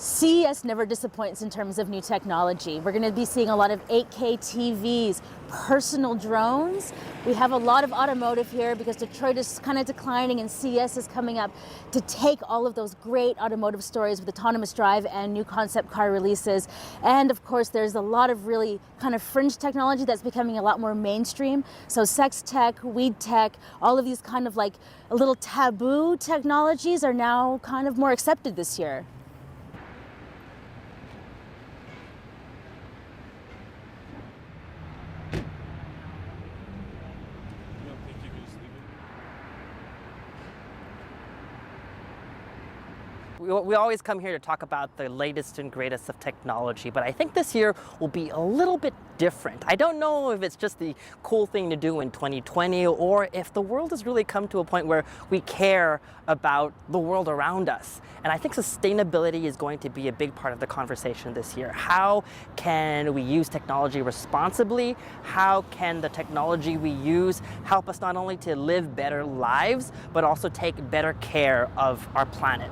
CES never disappoints in terms of new technology. We're going to be seeing a lot of 8K TVs, personal drones. We have a lot of automotive here because Detroit is kind of declining and CES is coming up to take all of those great automotive stories with autonomous drive and new concept car releases. And of course, there's a lot of really kind of fringe technology that's becoming a lot more mainstream. So sex tech, weed tech, all of these kind of like a little taboo technologies are now kind of more accepted this year. We always come here to talk about the latest and greatest of technology, but I think this year will be a little bit different. I don't know if it's just the cool thing to do in 2020 or if the world has really come to a point where we care about the world around us. And I think sustainability is going to be a big part of the conversation this year. How can we use technology responsibly? How can the technology we use help us not only to live better lives, but also take better care of our planet?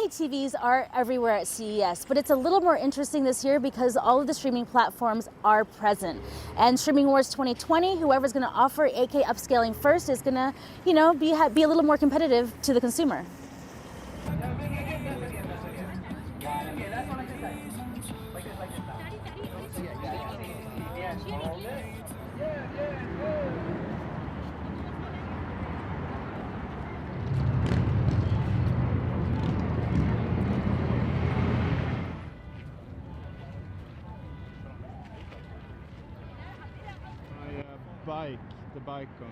TVs are everywhere at CES, but it's a little more interesting this year because all of the streaming platforms are present. And Streaming Wars 2020, whoever's going to offer 8K upscaling first is going to, be a little more competitive to the consumer. The bike on.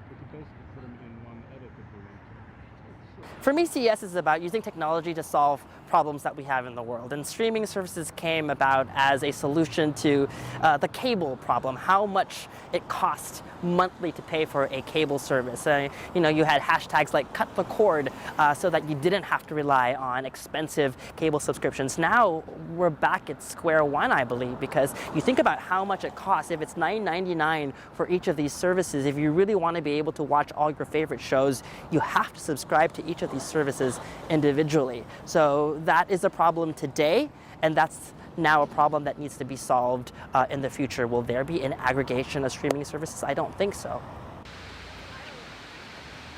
But you basically put them in one edit if you want to. For me, CES is about using technology to solve problems that we have in the world. And streaming services came about as a solution to the cable problem, how much it costs monthly to pay for a cable service. You had hashtags like cut the cord so that you didn't have to rely on expensive cable subscriptions. Now we're back at square one, I believe, because you think about how much it costs. If it's $9.99 for each of these services, if you really want to be able to watch all your favorite shows, you have to subscribe to each of these services individually. So that is a problem today, and that's now a problem that needs to be solved in the future. Will there be an aggregation of streaming services? I don't think so.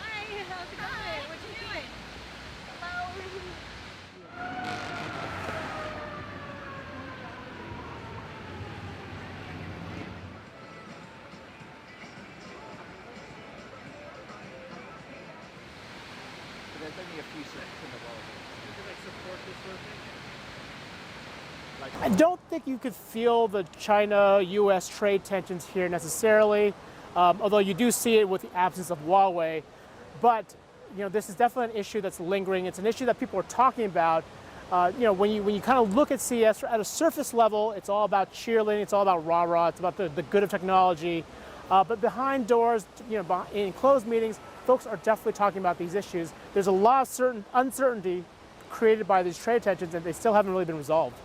Hi, how's it going? What you doing? Hello. There's only a few seconds in the world. Can they support this sort of thing? I don't think you could feel the China-U.S. trade tensions here necessarily, although you do see it with the absence of Huawei. But this is definitely an issue that's lingering. It's an issue that people are talking about. When you kind of look at CES at a surface level, it's all about cheerleading, it's all about rah-rah, it's about the good of technology. But behind doors, in closed meetings, folks are definitely talking about these issues. There's a lot of uncertainty created by these trade tensions, and they still haven't really been resolved.